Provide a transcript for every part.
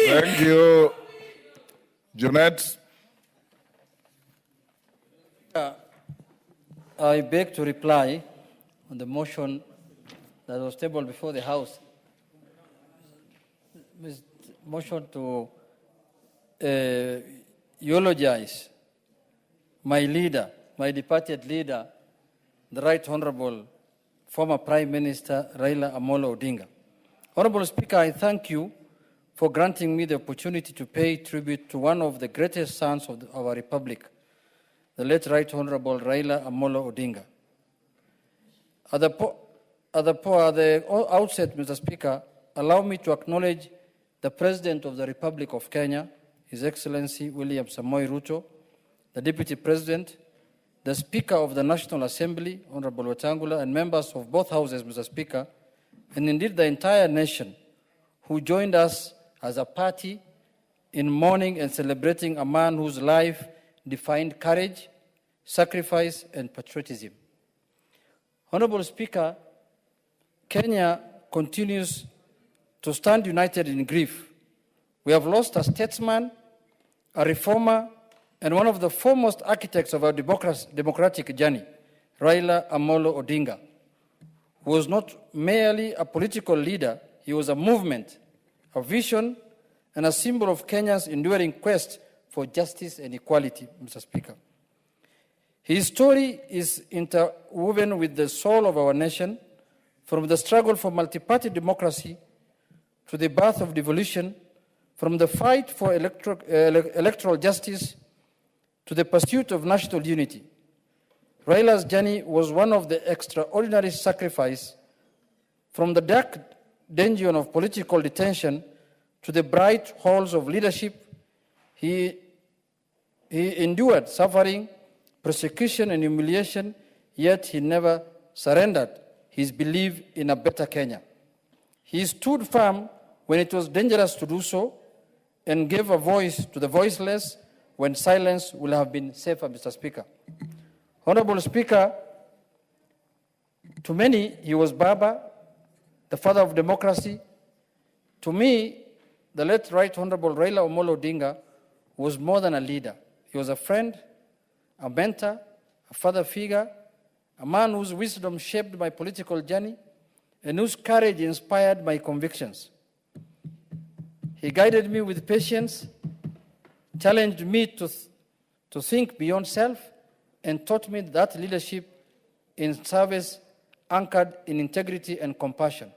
Thank you. Junet. I beg to reply on the motion that was tabled before the House. Motion to eulogize my leader, my departed leader, the Right Honorable former Prime Minister Raila Amolo Odinga. Honorable Speaker, I thank you for granting me the opportunity to pay tribute to one of the greatest sons of our Republic, the late Right Honorable Raila Amolo Odinga. At the outset, Mr. Speaker, allow me to acknowledge the President of the Republic of Kenya, His Excellency William Samoei Ruto, the Deputy President, the Speaker of the National Assembly, Honorable Wetangula, and members of both houses, Mr. Speaker, and indeed the entire nation who joined us as a party in mourning and celebrating a man whose life defined courage, sacrifice, and patriotism. Honorable Speaker, Kenya continues to stand united in grief. We have lost a statesman, a reformer, and one of the foremost architects of our democratic journey, Raila Amolo Odinga, who was not merely a political leader, he was a movement, a vision, and a symbol of Kenya's enduring quest for justice and equality, Mr. Speaker. His story is interwoven with the soul of our nation, from the struggle for multi-party democracy to the birth of devolution, from the fight for electoral justice to the pursuit of national unity. Raila's journey was one of the extraordinary sacrifice, from the dark dungeon of political detention to the bright halls of leadership. He endured suffering, persecution, and humiliation, yet he never surrendered his belief in a better Kenya. He stood firm when it was dangerous to do so, and gave a voice to the voiceless when silence would have been safer, Mr. Speaker. Honorable Speaker, to many, he was Baba, the father of democracy. To me, the late Right Honorable Raila Amolo Odinga was more than a leader. He was a friend, a mentor, a father figure, a man whose wisdom shaped my political journey and whose courage inspired my convictions. He guided me with patience, challenged me to think beyond self, and taught me that leadership in service anchored in integrity and compassion.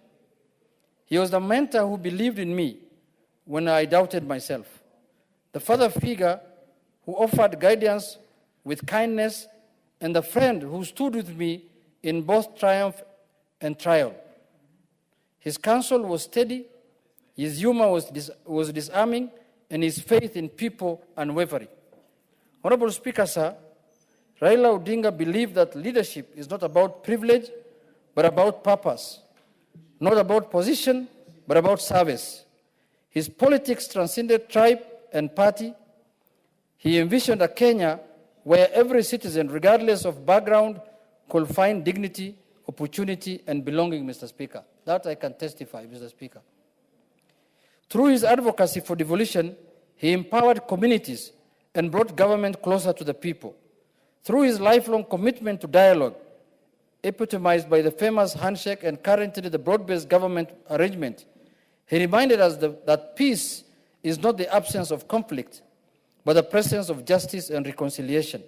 He was the mentor who believed in me when I doubted myself, the father figure who offered guidance with kindness, and the friend who stood with me in both triumph and trial. His counsel was steady, his humor was disarming, and his faith in people unwavering. Honorable Speaker, sir, Raila Odinga believed that leadership is not about privilege, but about purpose. Not about position, but about service. His politics transcended tribe and party. He envisioned a Kenya where every citizen, regardless of background, could find dignity, opportunity, and belonging, Mr. Speaker. That I can testify, Mr. Speaker. Through his advocacy for devolution, he empowered communities and brought government closer to the people. Through his lifelong commitment to dialogue, epitomized by the famous handshake and currently the broad-based government arrangement, he reminded us that peace is not the absence of conflict, but the presence of justice and reconciliation.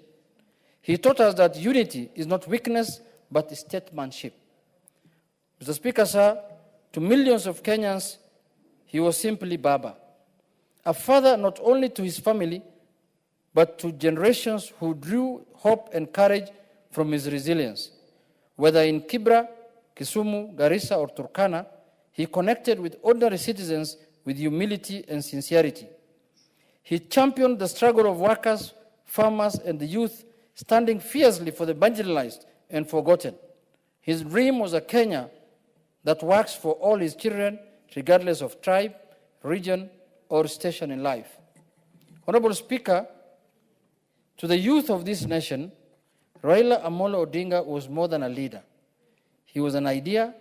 He taught us that unity is not weakness, but statesmanship. Mr. Speaker, sir, to millions of Kenyans, he was simply Baba, a father not only to his family, but to generations who drew hope and courage from his resilience. Whether in Kibra, Kisumu, Garissa, or Turkana, he connected with ordinary citizens with humility and sincerity. He championed the struggle of workers, farmers, and the youth, standing fiercely for the marginalized and forgotten. His dream was a Kenya that works for all his children, regardless of tribe, region, or station in life. Honorable Speaker, to the youth of this nation, Raila Amolo Odinga was more than a leader. He was an idea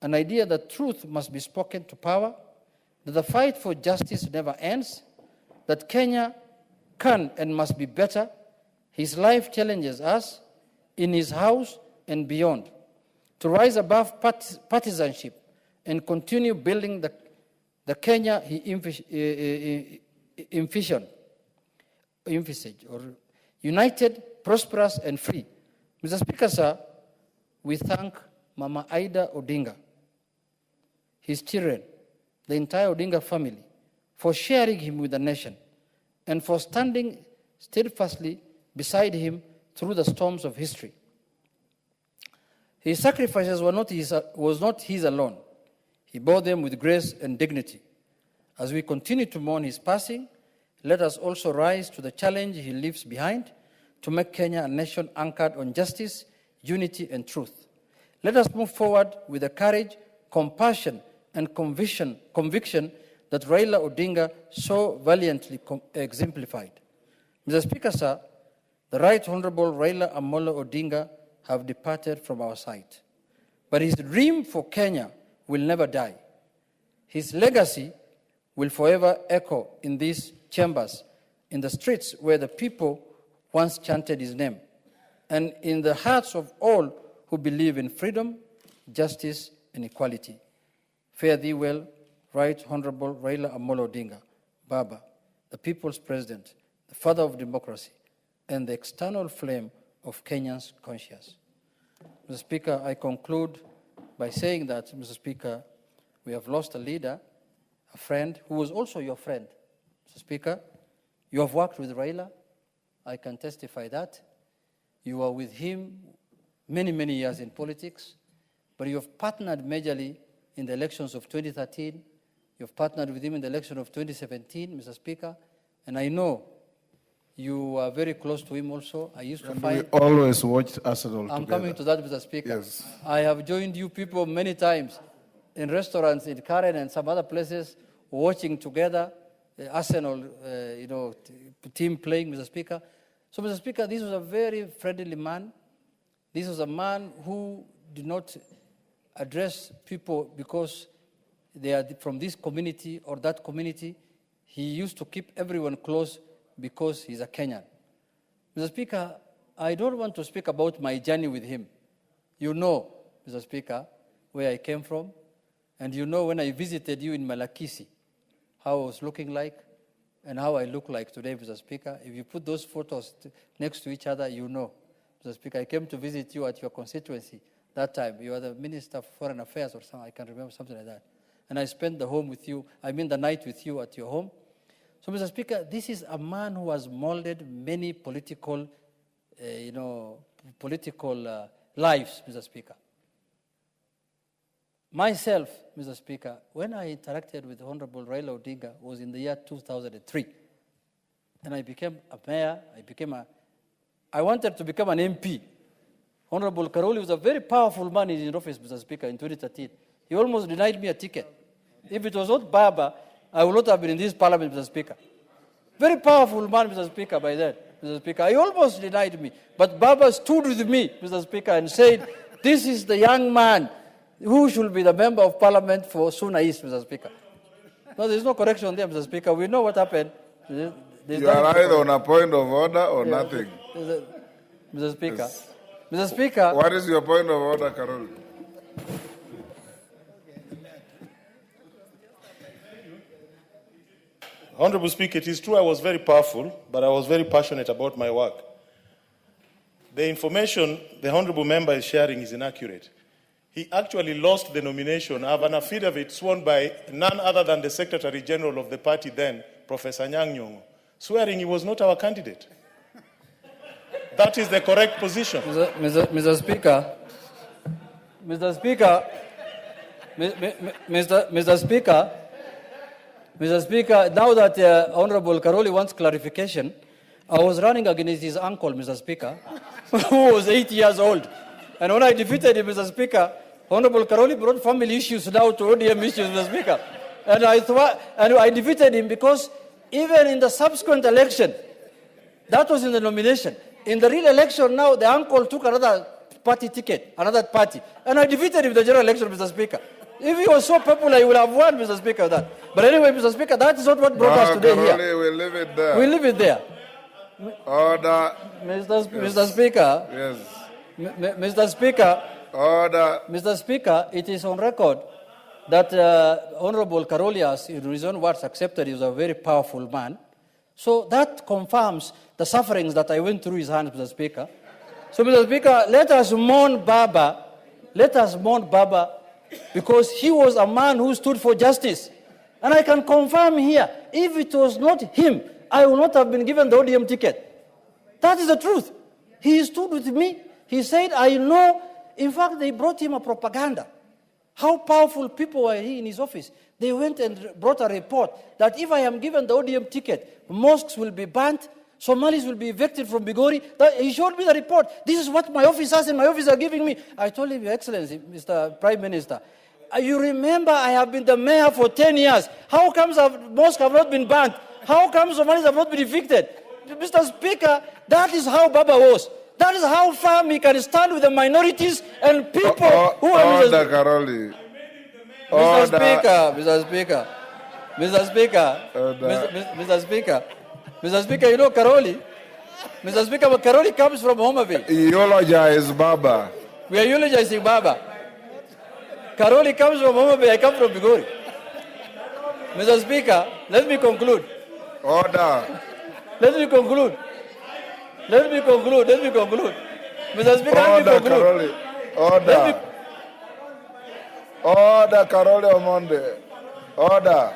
that truth must be spoken to power, that the fight for justice never ends, that Kenya can and must be better. His life challenges us in his house and beyond to rise above partisanship and continue building the Kenya he envisioned, or united, prosperous, and free. Mr. Speaker, sir, we thank Mama Ida Odinga, his children, the entire Odinga family, for sharing him with the nation and for standing steadfastly beside him through the storms of history. His sacrifices was not his alone. He bore them with grace and dignity. As we continue to mourn his passing, let us also rise to the challenge he leaves behind to make Kenya a nation anchored on justice, unity, and truth. Let us move forward with the courage, compassion, and conviction that Raila Odinga so valiantly exemplified. Mr. Speaker, sir, the Right Honorable Raila Amolo Odinga have departed from our sight. But his dream for Kenya will never die. His legacy will forever echo in these chambers, in the streets where the people once chanted his name, and in the hearts of all who believe in freedom, justice, and equality. Fare thee well, Right Honorable Raila Amolo Odinga, Baba, the people's president, the father of democracy, and the external flame of Kenyans' conscience. Mr. Speaker, I conclude by saying that, Mr. Speaker, we have lost a leader, a friend, who was also your friend. Mr. Speaker, you have worked with Raila. I can testify that. You were with him many, many years in politics, but you have partnered majorly in the elections of 2013. You have partnered with him in the election of 2017, Mr. Speaker, and I know you are very close to him also. I used to find... We always watched Arsenal together. I'm coming to that, Mr. Speaker. Yes. I have joined you people many times in restaurants in Karen and some other places, watching together the Arsenal team playing, Mr. Speaker. So, Mr. Speaker, this was a very friendly man. This was a man who did not address people because they are from this community or that community. He used to keep everyone close because he's a Kenyan. Mr. Speaker, I don't want to speak about my journey with him. You know, Mr. Speaker, where I came from, and you know when I visited you in Malakisi, how I was looking like and how I look like today, Mr. Speaker. If you put those photos next to each other, you know. Mr. Speaker, I came to visit you at your constituency that time. You were the Minister of Foreign Affairs or something, I can remember something like that. And I spent the night with you at your home. So, Mr. Speaker, this is a man who has molded many political lives, Mr. Speaker. Myself, Mr. Speaker, when I interacted with Honorable Raila Odinga was in the year 2003. And I became a mayor, I wanted to become an MP. Honorable Karoli was a very powerful man in office, Mr. Speaker, in 2013. He almost denied me a ticket. If it was not Baba, I would not have been in this parliament, Mr. Speaker. Very powerful man, Mr. Speaker, by then, Mr. Speaker. He almost denied me. But Baba stood with me, Mr. Speaker, and said, this is the young man who should be the member of parliament for Suna East, Mr. Speaker. No, there's no correction there, Mr. Speaker. We know what happened. You are either on a point of order or nothing. Mr. Speaker. Yes. Mr. Speaker. What is your point of order, Carol? Honorable Speaker, it is true I was very powerful, but I was very passionate about my work. The information the Honorable Member is sharing is inaccurate. He actually lost the nomination. I have an affidavit sworn by none other than the Secretary General of the party then, Professor Nyang' Nyong'o, swearing he was not our candidate. That is the correct position. Mr. Speaker, Mr. Speaker, now that Honorable Karoli wants clarification, I was running against his uncle, Mr. Speaker, who was 8 years old. And when I defeated him, Mr. Speaker, Honorable Karoli brought family issues now to ODM issues, Mr. Speaker. And I defeated him because even in the subsequent election, that was in the nomination. In the real election now, the uncle took another party ticket, another party. And I defeated him in the general election, Mr. Speaker. If he was so popular, he would have won, Mr. Speaker, that. But anyway, Mr. Speaker, that is not what brought us today here. We'll leave it there. We leave it there. Order. Mr. Speaker. Yes. Mr. Speaker. Order. Mr. Speaker, it is on record that Honorable Karolias, in his own words, accepted he was a very powerful man. So that confirms the sufferings that I went through his hands, Mr. Speaker. So, Mr. Speaker, let us mourn Baba. Let us mourn Baba because he was a man who stood for justice. And I can confirm here, if it was not him, I would not have been given the ODM ticket. That is the truth. He stood with me. He said, I know. In fact, they brought him a propaganda. How powerful people were he in his office. They went and brought a report that if I am given the ODM ticket, mosques will be burnt, Somalis will be evicted from Bigori. He showed me the report. This is what my officers and my office are giving me. I told him, Your Excellency, Mr. Prime Minister, you remember I have been the mayor for 10 years. How comes mosques have not been burnt? How come Somalis have not been evicted? Mr. Speaker, that is how Baba was. That is how firm he can stand with the minorities and people who are... Order, Karoli. Mr. Speaker, Mr. Speaker, you know Karoli? Mr. Speaker, Karoli comes from Homabay. Eulogize Baba. We are eulogizing Baba. Karoli comes from Homabay, I come from Bigori. Mr. Speaker, let me conclude. Order. Let me conclude. Mr. Speaker, let me conclude. Karoli. Order. Order, Karoli Omonde. Order.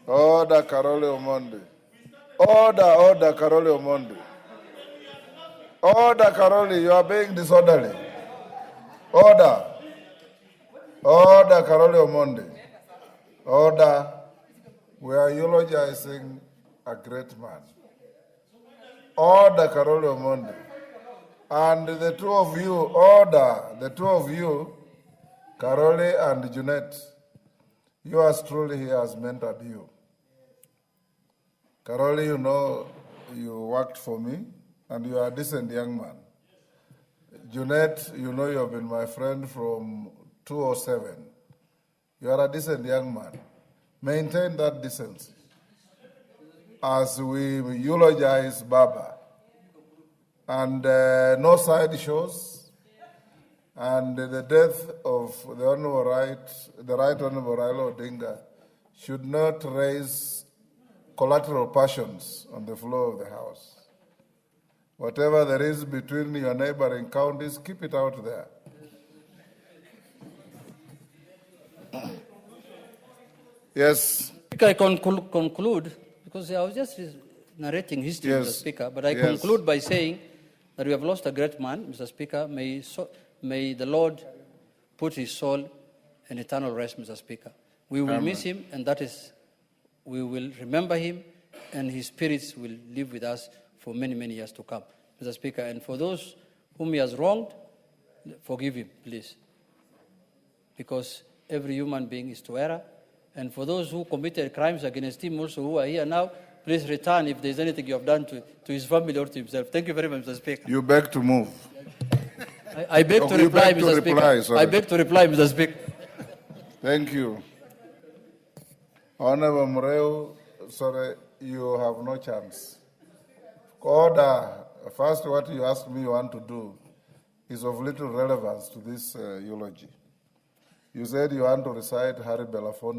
Order, Karoli Omonde. Order, Karoli Omonde. Order, Karoli, you are being disorderly. Order, Karoli Omonde. Order. We are eulogizing a great man. Order, Karoli Omonde. And the two of you, Karoli and Junet, yours truly he has mentored you. Karoli, you know, you worked for me, and you are a decent young man. Junet, you know you have been my friend from 2007. You are a decent young man. Maintain that decency as we eulogize Baba. And no side shows. And the death of the Right Honorable Raila Odinga should not raise collateral passions on the floor of the House. Whatever there is between your neighboring counties, keep it out there. Yes. I conclude, because I was just narrating history, Yes. Mr. Speaker, but I conclude by saying that we have lost a great man, Mr. Speaker. May the Lord put his soul in eternal rest, Mr. Speaker. We will miss him, and we will remember him, and his spirits will live with us for many, many years to come, Mr. Speaker. And for those whom he has wronged, forgive him, please. Because every human being is to err. And for those who committed crimes against him also who are here now, please return if there's anything you have done to his family or to himself. Thank you very much, Mr. Speaker. You beg to move. I beg to reply, Mr. Speaker. I beg to reply, Mr. Speaker. Thank you. Honorable Mureu, sorry, you have no chance. Order. First, what you asked me you want to do is of little relevance to this eulogy. You said you want to recite Harry Belafonte.